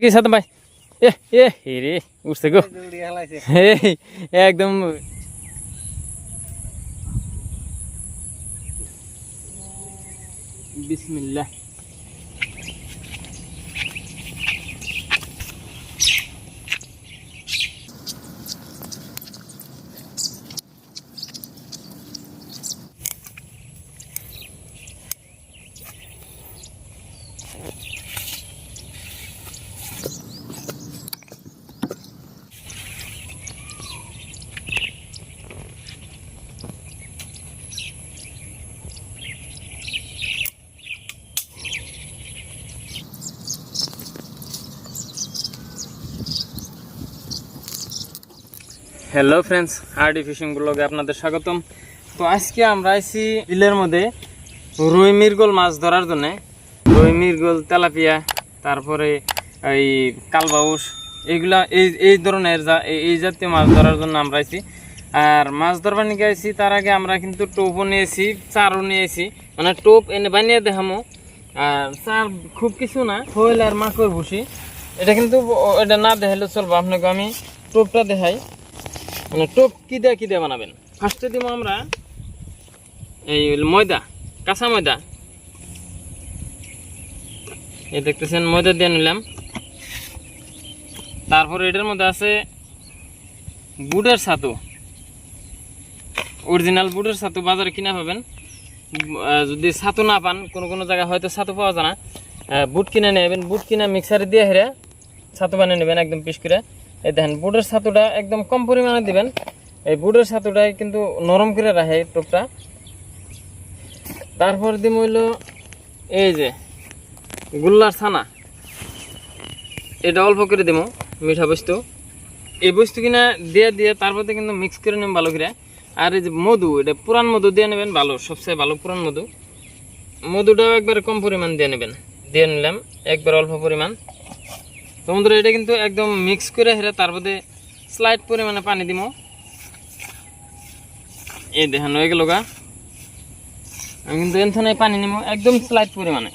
কি সাথে ভাই এ এ রে উঠছে গো একদম বিসমিল্লাহ। হ্যালো ফ্রেন্ডস, আরডি ফিশিং ব্লগে আপনাদের স্বাগতম। তো আজকে আমরা আইছি বিলের মধ্যে রুই মৃগল মাছ ধরার জন্য। রুই মৃগল, তেলাপিয়া, তারপরে এই কালবাউস, এইগুলা এই ধরনের এই জাতীয় মাছ ধরার জন্য আমরা আইছি। আর মাছ ধরবার নিয়ে আইছি তার আগে আমরা কিন্তু টোপও নিয়েছি, চারও নিয়েছি, মানে টোপ এনে বানিয়ে দেখামো। আর চার খুব কিছু না, হইল আর মাকড় ভুসি। এটা কিন্তু এটা না দেখাইলে চলবো, আপনাকে আমি টোপটা দেখাই। মানে টোপ কি দিয়ে বানাবেন। ফার্স্টে দিব আমরা এই ময়দা, কাঁচা ময়দা। এই দেখতেছেন ময়দা দিয়ে নিলাম। তারপরে এটার মধ্যে আছে বুটের ছাতু, অরিজিনাল বুটের ছাতু বাজারে কিনা পাবেন। যদি ছাতু না পান, কোনো জায়গায় হয়তো ছাতু পাওয়া যায় না, বুট কিনে নেবেন। বুট কিনে মিক্সারে দিয়ে হেরে ছাতু বানিয়ে নেবেন একদম পিস করে। এই দেখেন বুটের ছাতুটা একদম কম পরিমাণে দিবেন। এই বুটের ছাতুটাই কিন্তু নরম করে রাখে টোপটা। তারপর দিম হইল এই যে গোল্লার ছানা, এটা অল্প করে দিব, মিঠা বস্তু। এই বস্তু কিনা দিয়ে তারপরে কিন্তু মিক্স করে নেবেন ভালো করে। আর এই যে মধু, এটা পুরান মধু দিয়ে নেবেন, ভালো, সবচেয়ে ভালো পুরান মধু। মধুটাও একবার কম পরিমাণ দিয়ে নেবেন। দিয়ে নিলাম একবার অল্প পরিমাণ। তো বন্ধুরা, এটা কিন্তু একদম মিক্স করে হেরে তারপরে স্লাইড পরিমাণে পানি দিব। এই দেখেন হয়ে গেল গা। আমি কিন্তু এখানে পানি নিব একদম স্লাইড পরিমাণে,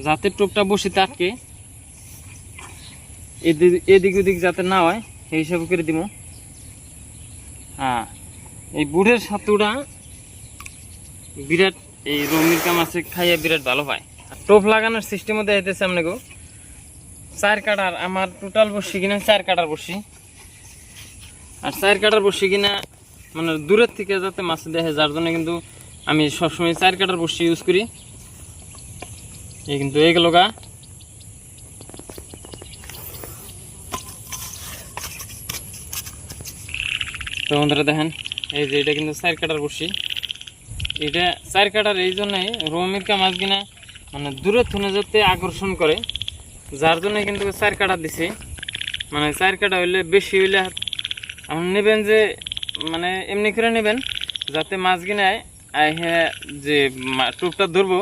যাতে টোপটা বসিতে আটকে, এদিক ওদিক যাতে না হয় সেই হিসাবে করে দিব। হ্যাঁ, এই বুড়ের ছাতুটা বিরাট, এই রুমির কাম আছে খাইয়ে বিরাট ভালো পায়। টোপ লাগানোর সিস্টেমও দেখাইতেছে আপনাকে। 4 কাটার আমার টোটাল বসি কিনা 4 কাটার বসি। আর 4 কাটার বসি কিনা মানে দূরের থেকে যাতে মাছ দেখে, যার জন্য কিন্তু আমি সবসময় 4 কাটার বসি ইউজ করি। এই কিন্তু এই গেল গা। তো বন্ধুরা দেখেন, এই যে এটা কিন্তু 4 কাটার বসি। এটা 4 কাটার এই জন্যই রুমিরকা মাছ কিনা মানে দূরের থেকে যাতে আকর্ষণ করে, যার জন্য কিন্তু 4 কাটা দিছি। মানে 4 কাটা হইলে বেশি হইলে আপনি নেবেন যে মানে এমনি করে নেবেন, যাতে মাছ কিনায় যে টোপটা ধরবো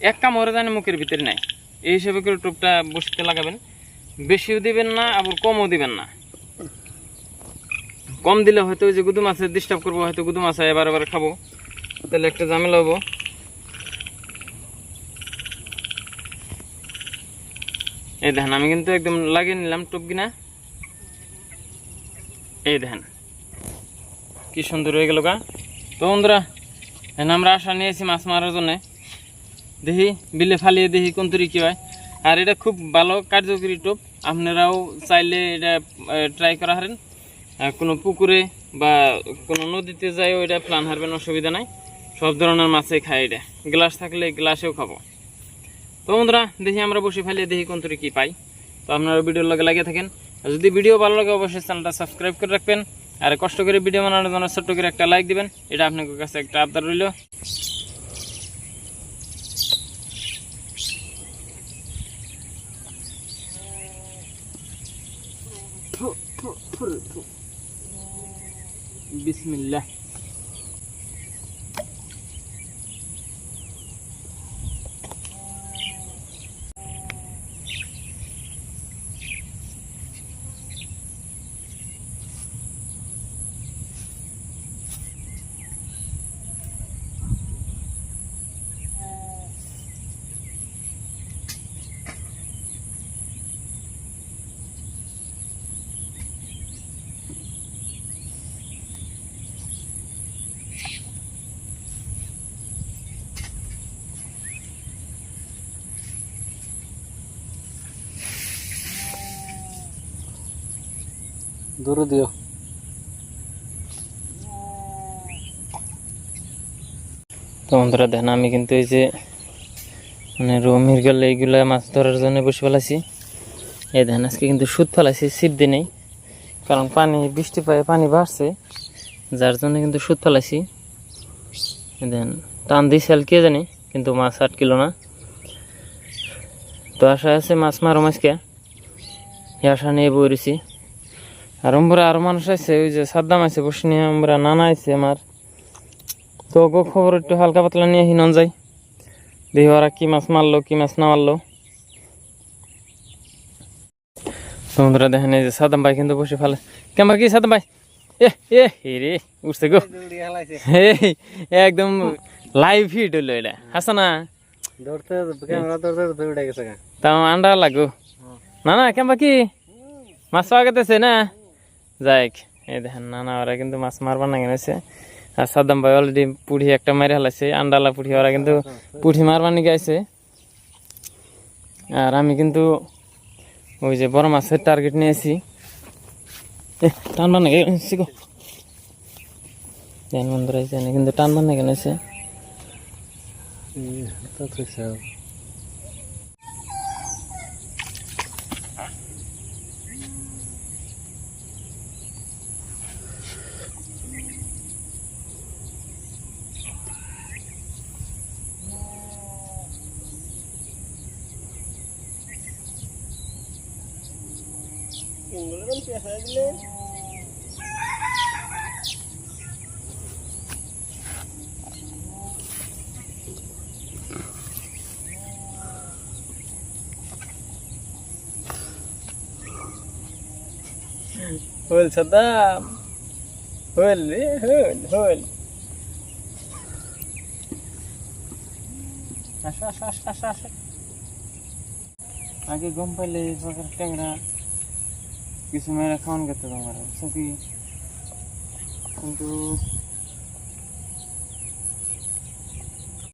এক কামড়ে জানে মুখের ভিতরে নাই। এই হিসাবে করে টোপটা বসতে লাগাবেন। বেশিও দিবেন না, আবার কমও দিবেন না। কম দিলে হয়তো ওই যে গুদু মাছের ডিস্টার্ব করবো, হয়তো গুদু মাছ এবার খাবো, তাহলে একটা ঝামেলা হবো। এই দেখেন আমি কিন্তু একদম লাগিয়ে নিলাম টোপ কিনা। এই দেখেন কি সুন্দর হয়ে গেল গা। তো বন্ধুরা, আমরা আশা নিয়েছি মাছ মারার জন্য। দেখি বিলে ফালিয়ে দেখি কোন তরি কী হয়। আর এটা খুব ভালো কার্যকরী টোপ, আপনারাও চাইলে এটা ট্রাই করা হারেন। কোনো পুকুরে বা কোনো নদীতে যাইও এটা প্লান হারবেন, অসুবিধা নাই। সব ধরনের মাছে খায় এটা, গ্লাস থাকলে গ্লাসেও খাবো। তো বন্ধুরা, দেখি আমরা বসে ফেলিয়ে দেখি কোন তরি কী পাই। তো আপনারা ভিডিওর লগে লাগিয়ে থাকেন। আর যদি ভিডিও ভালো লাগে অবশ্যই চ্যানেলটা সাবস্ক্রাইব করে রাখবেন। আর কষ্ট করে ভিডিও বানানোর জন্য ছোট্ট করে একটা লাইক দিবেন, এটা আপনার কাছে একটা আবদার রইল। বিসমিল্লাহ। দূরে দিও। তো বন্ধুরা দেখেন আমি কিন্তু এই যে মানে রৌ মৃগেল এইগুলা মাছ ধরার জন্য বসে ফেলাইছি। এই দেখেন আজকে কিন্তু সুদ ফেলাইছি, ছিপ দিয়ে নেই, কারণ পানি বৃষ্টি পায়ে পানি বাড়ছে, যার জন্য কিন্তু সুদ ফেলাইছি। দেন টান দিয়েছে কে জানি, কিন্তু মাছ আটকিল না। তো আশা আছে মাছ মারো মাছকে, এই আশা নিয়ে বইরেছি। আর আমরা আরো মানুষ আছে, ওই যে সাদ্দাম আছে বসে নিয়ে, আমরা নানা আছে আমার। তো গো খবর একটু হালকা পাতলা নিয়ে হিনন যাই, দেখি ওরা কি মাছ মারলো কি মাছ না মারলো। বন্ধুরা দেখেন এই যে সাদ্দাম ভাই কিন্তু বসে ফেলে। কেমন কি সাদ্দাম ভাই? এ রে উঠছে গো, একদম লাইভ হিট হইলো এটা। হাসানা ধরতে ক্যামেরা ধরতে উঠে গেছে। তাও আন্ডা লাগো না না, কেমন কি মাছ পাওয়া গেছে না? যাই এই দেখেন নানা ওরা কিন্তু মাছ মারবার না গেছে। আর সাদ্দাম ভাই অলরেডি পুঠি একটা মারি হালাইছে, আন্ডালা পুঠি, ওরা কিন্তু পুঠি মারবার নিয়ে গেছে। আর আমি কিন্তু ওই যে বড় মাছের টার্গেট নিয়েছি। টানবার না গেছে গো, বন্ধুরা কিন্তু টানবার না গেছে। হল সাদ্দাম, হল রে, হল হল। আসা আসা আসা আসা আসা, আগে গম পাইলে ট্যাংরা কিছু মেয়েরা খাওয়ান করতে তোমার কিন্তু